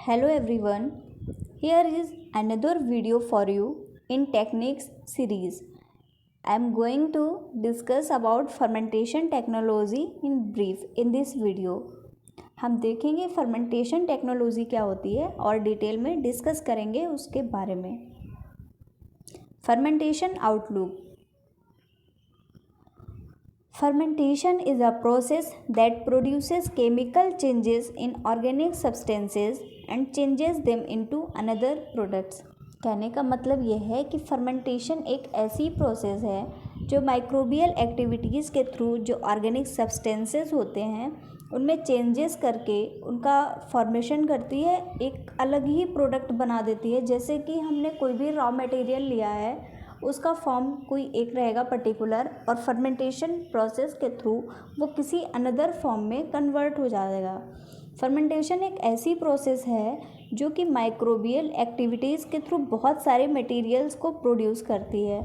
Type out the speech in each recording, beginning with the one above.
Hello everyone, here is another video for you in techniques series. I am going to discuss about fermentation technology in brief in this video. हम देखेंगे fermentation technology क्या होती है और detail में discuss करेंगे उसके बारे में. Fermentation outlook. Fermentation is a process that produces chemical changes in organic substances and changes them into another products. कहने का मतलब यह है कि फर्मेंटेशन एक ऐसी प्रोसेस है जो माइक्रोबियल एक्टिविटीज़ के थ्रू जो ऑर्गेनिक सब्सटेंसेस होते हैं उनमें चेंजेस करके उनका फॉर्मेशन करती है, एक अलग ही प्रोडक्ट बना देती है. जैसे कि हमने कोई भी रॉ मटेरियल लिया है, उसका फॉर्म कोई एक रहेगा पर्टिकुलर और फर्मेंटेशन प्रोसेस के थ्रू वो किसी अनदर फॉर्म में कन्वर्ट हो जाएगा. फर्मेंटेशन एक ऐसी प्रोसेस है जो कि माइक्रोबियल एक्टिविटीज़ के थ्रू बहुत सारे मटेरियल्स को प्रोड्यूस करती है.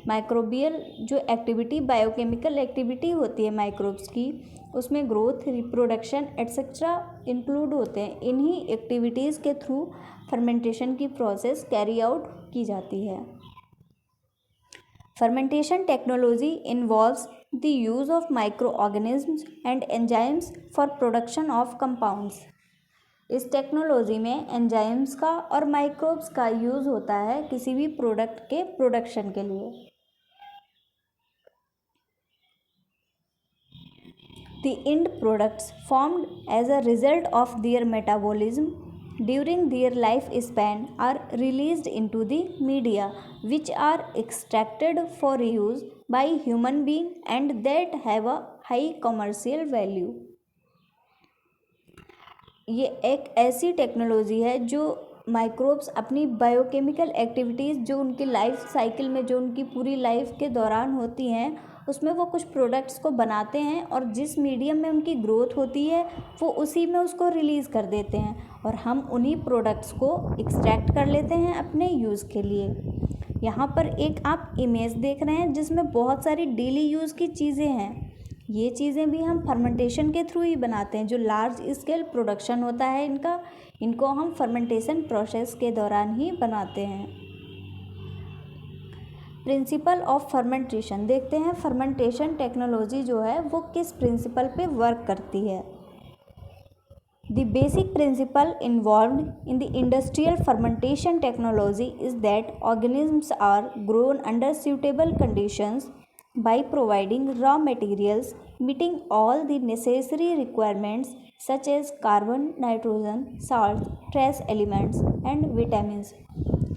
माइक्रोबियल जो एक्टिविटी बायोकेमिकल एक्टिविटी होती है माइक्रोब्स की, उसमें ग्रोथ, रिप्रोडक्शन एट्सेट्रा इंक्लूड होते हैं. इन्हीं एक्टिविटीज़ के थ्रू फर्मेंटेशन की प्रोसेस कैरी आउट की जाती है. Fermentation technology involves the use of microorganisms and enzymes for production of compounds. इस टेक्नोलॉजी में एंजाइम्स का और माइक्रोब्स का यूज़ होता है किसी भी प्रोडक्ट के प्रोडक्शन के लिए. The end products formed as a result of their metabolism during their lifespan are released into the media which are extracted for use by human being and that have a high commercial value. ये एक ऐसी technology है जो microbes अपनी biochemical activities जो उनकी life cycle में जो उनकी पूरी लाइफ के दौरान होती हैं उसमें वो कुछ प्रोडक्ट्स को बनाते हैं और जिस मीडियम में उनकी ग्रोथ होती है वो उसी में उसको रिलीज़ कर देते हैं और हम उन्हीं प्रोडक्ट्स को एक्सट्रैक्ट कर लेते हैं अपने यूज़ के लिए. यहाँ पर एक आप इमेज देख रहे हैं जिसमें बहुत सारी डेली यूज़ की चीज़ें हैं. ये चीज़ें भी हम फर्मेंटेशन के थ्रू ही बनाते हैं. जो लार्ज स्केल प्रोडक्शन होता है इनको हम फर्मेंटेशन प्रोसेस के दौरान ही बनाते हैं. प्रिंसिपल ऑफ फर्मेंटेशन देखते हैं. फर्मेंटेशन टेक्नोलॉजी जो है वो किस प्रिंसिपल पे वर्क करती है. The basic principle involved in the industrial fermentation technology is that organisms are grown under suitable conditions by providing raw materials meeting all the necessary requirements such as carbon, nitrogen, salts, trace elements and vitamins.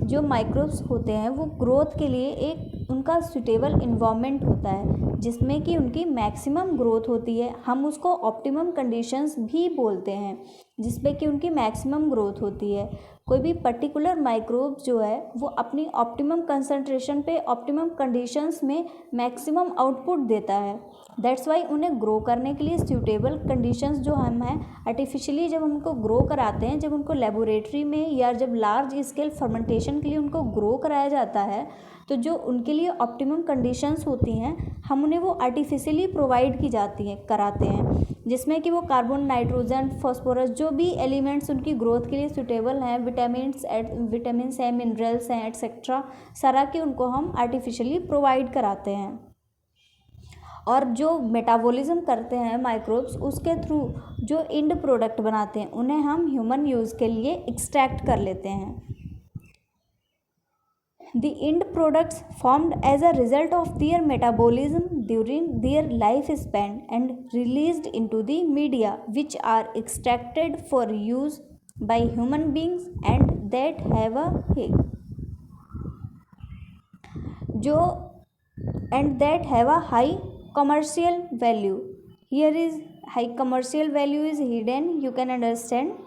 जो microbes होते हैं वो growth के लिए एक उनका suitable environment होता है जिसमें कि उनकी मैक्सिमम ग्रोथ होती है. हम उसको ऑप्टिमम कंडीशंस भी बोलते हैं जिसमें कि उनकी मैक्सिमम ग्रोथ होती है. कोई भी पर्टिकुलर माइक्रोब जो है वो अपनी ऑप्टिमम कंसंट्रेशन पे ऑप्टिमम कंडीशंस में मैक्सिमम आउटपुट देता है. दैट्स वाई उन्हें ग्रो करने के लिए सूटेबल कंडीशंस जो हम हैं आर्टिफिशियली जब हम उनको ग्रो कराते हैं, जब उनको लेबोरेटरी में या जब लार्ज स्केल फर्मेंटेशन के लिए उनको ग्रो कराया जाता है तो जो उनके लिए ऑप्टिमम कंडीशंस होती हैं हम उन्हें वो आर्टिफिशियली प्रोवाइड की जाती हैं कराते हैं जिसमें कि वो कार्बन, नाइट्रोजन, फॉस्फोरस जो भी एलिमेंट्स उनकी ग्रोथ के लिए सूटेबल हैं, विटामिन्स हैं, मिनरल्स हैं एट्सेट्रा सारा के उनको हम आर्टिफिशियली प्रोवाइड कराते हैं. और जो मेटाबॉलिज्म करते हैं माइक्रोब्स उसके थ्रू जो एंड प्रोडक्ट बनाते हैं उन्हें हम ह्यूमन यूज़ के लिए एक्सट्रैक्ट कर लेते हैं. The end products formed as a result of their metabolism during their lifespan and released into the media which are extracted for use by human beings and that have a high commercial value. Here is high commercial value is hidden, you can understand.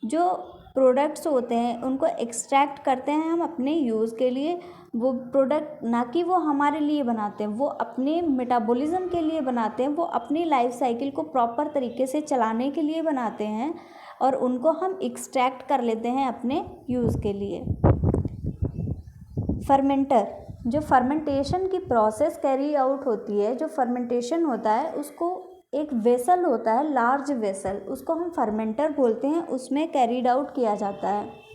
जो products होते हैं उनको extract करते हैं हम अपने use के लिए. वो प्रोडक्ट ना कि वो हमारे लिए बनाते हैं, वो अपने मेटाबॉलिज्म के लिए बनाते हैं, वो अपनी लाइफ साइकिल को प्रॉपर तरीके से चलाने के लिए बनाते हैं और उनको हम एक्सट्रैक्ट कर लेते हैं अपने यूज़ के लिए. फर्मेंटर जो फर्मेंटेशन की प्रोसेस कैरी आउट होती है, जो फर्मेंटेशन होता है उसको एक वेसल होता है, लार्ज वेसल, उसको हम फर्मेंटर बोलते हैं, उसमें कैरीड आउट किया जाता है।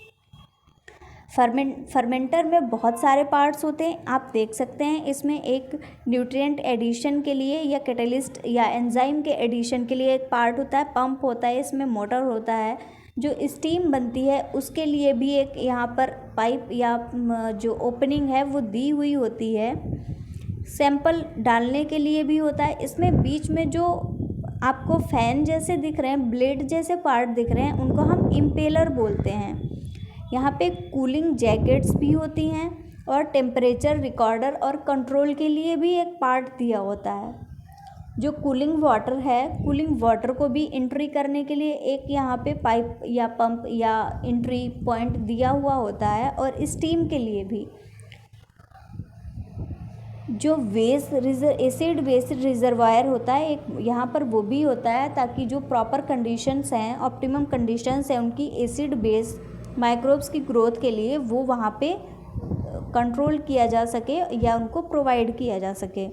फर्मेंटर में बहुत सारे पार्ट्स होते हैं, आप देख सकते हैं। इसमें एक न्यूट्रिएंट एडिशन के लिए या कैटलिस्ट या एंजाइम के एडिशन के लिए एक पार्ट होता है, पंप होता है, इसमें मोटर होता है, जो स्टीम बनती है उसके लिए भी एक यहाँ पर पाइप या जो ओपनिंग है वो दी हुई होती है। सैंपल डालने के लिए भी होता है। इसमें बीच में जो आपको फैन जैसे दिख रहे हैं, ब्लेड जैसे पार्ट दिख रहे हैं, उनको हम इम्पेलर बोलते हैं। यहाँ पे कूलिंग जैकेट्स भी होती हैं और टेम्परेचर रिकॉर्डर और कंट्रोल के लिए भी एक पार्ट दिया होता है। जो कूलिंग वाटर है, कूलिंग वाटर को भी एंट्री करने के लिए एक यहाँ पे पाइप या पंप या एंट्री पॉइंट दिया हुआ होता है, और स्टीम के लिए भी। जो एसिड बेस रिजर्वायर होता है एक यहाँ पर, वो भी होता है ताकि जो प्रॉपर कंडीशंस हैं, ऑप्टिमम कंडीशंस हैं उनकी एसिड बेस माइक्रोब्स की ग्रोथ के लिए, वो वहाँ पे कंट्रोल किया जा सके या उनको प्रोवाइड किया जा सके।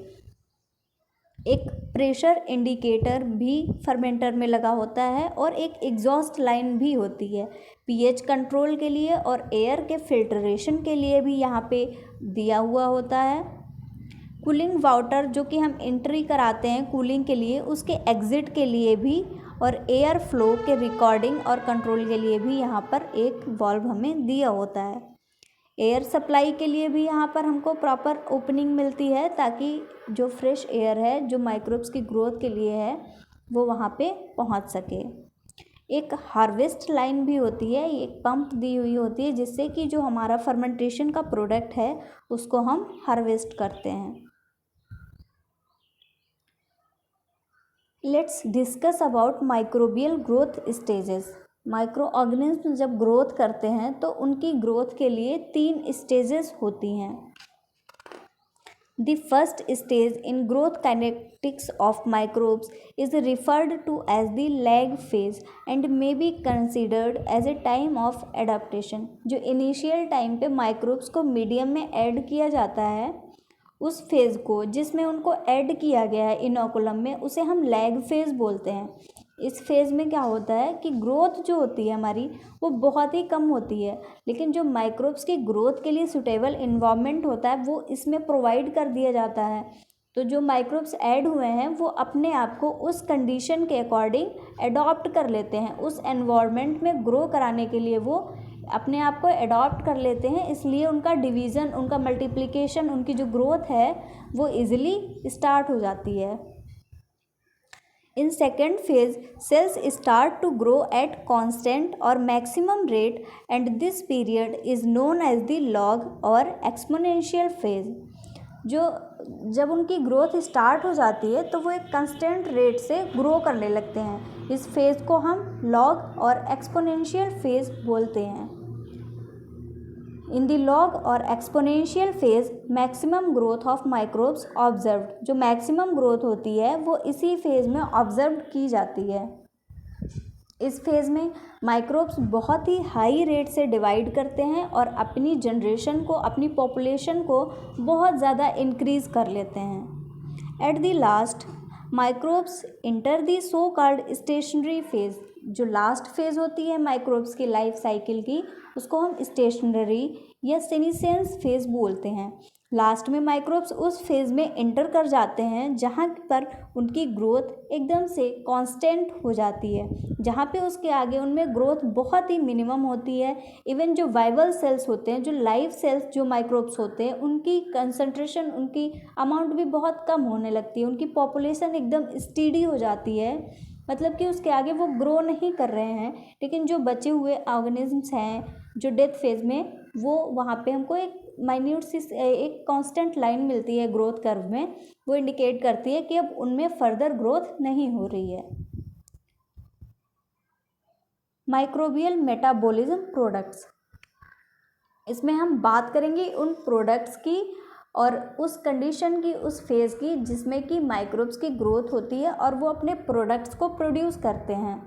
एक प्रेशर इंडिकेटर भी फर्मेंटर में लगा होता है, और एक एग्जॉस्ट लाइन भी होती है पीएच कंट्रोल के लिए और एयर के फिल्ट्रेशन के लिए भी यहाँ पे दिया हुआ होता है। कूलिंग वाटर जो कि हम एंट्री कराते हैं कूलिंग के लिए, उसके एग्ज़िट के लिए भी, और एयर फ्लो के रिकॉर्डिंग और कंट्रोल के लिए भी यहाँ पर एक वाल्व हमें दिया होता है। एयर सप्लाई के लिए भी यहाँ पर हमको प्रॉपर ओपनिंग मिलती है, ताकि जो फ्रेश एयर है जो माइक्रोब्स की ग्रोथ के लिए है वो वहाँ पे पहुँच सके। एक हार्वेस्ट लाइन भी होती है, एक पंप दी हुई होती है, जिससे कि जो हमारा फर्मेंटेशन का प्रोडक्ट है उसको हम हार्वेस्ट करते हैं। Let's discuss about microbial growth stages. Micro organism जब ग्रोथ करते हैं तो उनकी ग्रोथ के लिए 3 स्टेजेस होती हैं। The first stage in growth kinetics of microbes is referred to as the lag phase and may be considered as a time of adaptation. जो इनिशियल टाइम पे माइक्रोब्स को मीडियम में ऐड किया जाता है, उस फेज़ को जिसमें उनको ऐड किया गया है इनोकुलम में, उसे हम लैग फेज़ बोलते हैं। इस फेज़ में क्या होता है कि ग्रोथ जो होती है हमारी वो बहुत ही कम होती है, लेकिन जो माइक्रोब्स की ग्रोथ के लिए सुटेबल इन्वायरमेंट होता है वो इसमें प्रोवाइड कर दिया जाता है। तो जो माइक्रोब्स ऐड हुए हैं वो अपने आप को उस कंडीशन के अकॉर्डिंग एडॉप्ट कर लेते हैं, उस एनवायरनमेंट में ग्रो कराने के लिए वो अपने आप को एडॉप्ट कर लेते हैं, इसलिए उनका डिवीज़न, उनका मल्टीप्लिकेशन, उनकी जो ग्रोथ है वो इजीली स्टार्ट हो जाती है। In second phase cells start to grow at constant और maximum rate and this period is known as the log और एक्सपोनेंशियल फेज। जो जब उनकी ग्रोथ स्टार्ट हो जाती है तो वो एक कांस्टेंट रेट से ग्रो करने लगते हैं। इस फेज़ को हम लॉग और एक्सपोनेंशियल फेज बोलते हैं। इन द लॉग और exponential phase maximum growth of microbes observed. जो मैक्सिमम ग्रोथ होती है वो इसी फेज़ में ऑब्जर्व की जाती है। इस फेज़ में माइक्रोब्स बहुत ही हाई रेट से डिवाइड करते हैं और अपनी जनरेशन को, अपनी पॉपुलेशन को बहुत ज़्यादा इंक्रीज़ कर लेते हैं। At the last microbes enter the so called stationary phase. जो लास्ट फेज़ होती है माइक्रोब्स की लाइफ साइकिल की, उसको हम स्टेशनरी या सेनीसेंस फेज़ बोलते हैं। लास्ट में माइक्रोब्स उस फेज़ में एंटर कर जाते हैं जहाँ पर उनकी ग्रोथ एकदम से कांस्टेंट हो जाती है, जहाँ पे उसके आगे उनमें ग्रोथ बहुत ही मिनिमम होती है। इवन जो वाइवल सेल्स होते हैं, जो लाइव सेल्स जो माइक्रोब्स होते हैं, उनकी कंसंट्रेशन, उनकी अमाउंट भी बहुत कम होने लगती है, उनकी पॉपुलेशन एकदम स्टीडी हो जाती है, मतलब कि उसके आगे वो ग्रो नहीं कर रहे हैं। लेकिन जो बचे हुए ऑर्गेनिजम्स हैं जो डेथ फेज़ में, वो वहाँ पे हमको एक माइन्यूट सी एक कांस्टेंट लाइन मिलती है ग्रोथ कर्व में, वो इंडिकेट करती है कि अब उनमें फर्दर ग्रोथ नहीं हो रही है। माइक्रोबियल मेटाबॉलिज्म प्रोडक्ट्स, इसमें हम बात करेंगे उन प्रोडक्ट्स की और उस कंडीशन की, उस फेज़ की जिसमें कि माइक्रोब्स की ग्रोथ होती है और वो अपने प्रोडक्ट्स को प्रोड्यूस करते हैं।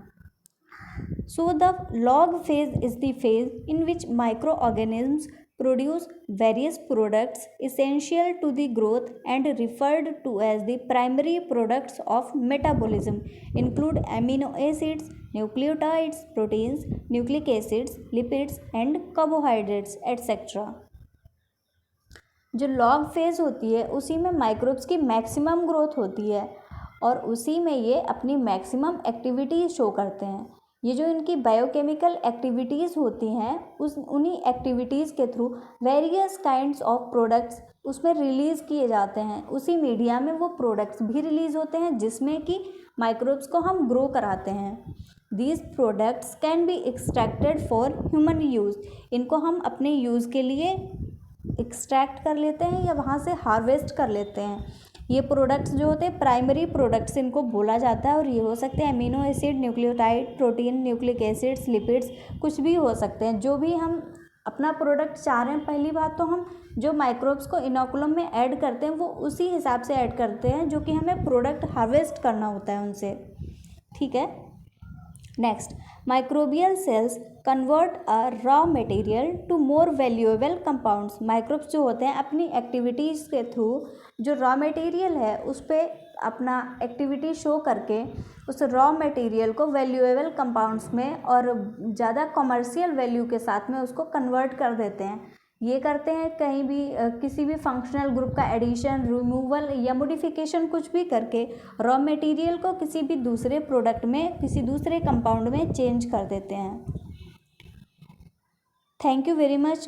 So the log phase is the phase in which microorganisms produce various products essential to the growth and referred to as the primary products of metabolism include amino acids, nucleotides, proteins, nucleic acids, lipids and carbohydrates etc. जो log phase होती है उसी में microbes की maximum growth होती है और उसी में ये अपनी मैक्सिमम एक्टिविटीज़ शो करते हैं। ये जो इनकी बायोकेमिकल एक्टिविटीज़ होती हैं उन्हीं एक्टिविटीज़ के through various kinds of products उसमें रिलीज़ किए जाते हैं। उसी मीडिया में वो प्रोडक्ट्स भी रिलीज़ होते हैं जिसमें कि माइक्रोब्स को हम ग्रो कराते हैं। These products can be extracted for human use. इनको हम अपने यूज़ के लिए एक्सट्रैक्ट कर लेते हैं या वहाँ से हार्वेस्ट कर लेते हैं। ये प्रोडक्ट्स जो होते हैं प्राइमरी प्रोडक्ट्स इनको बोला जाता है और ये हो सकते हैं amino acid, nucleotide, protein, nucleic acids, lipids, कुछ भी हो सकते हैं। जो भी हम अपना प्रोडक्ट चाह रहे हैं, पहली बात तो हम जो माइक्रोब्स को इनोकुलम में ऐड करते हैं वो उसी हिसाब से ऐड करते हैं जो कि हमें प्रोडक्ट हार्वेस्ट करना होता है उनसे। ठीक है। Next, microbial cells convert a raw material to more valuable compounds. Microbes जो होते हैं अपनी एक्टिविटीज़ के थ्रू जो रॉ मटेरियल है उस पर अपना एक्टिविटी शो करके उस रॉ मटेरियल को वैल्यूएबल कंपाउंड्स में और ज़्यादा कमर्शियल वैल्यू के साथ में उसको कन्वर्ट कर देते हैं। ये करते हैं कहीं भी किसी भी फंक्शनल ग्रुप का एडिशन, रिमूवल या मॉडिफिकेशन कुछ भी करके रॉ मटेरियल को किसी भी दूसरे प्रोडक्ट में, किसी दूसरे कंपाउंड में चेंज कर देते हैं। Thank you very much.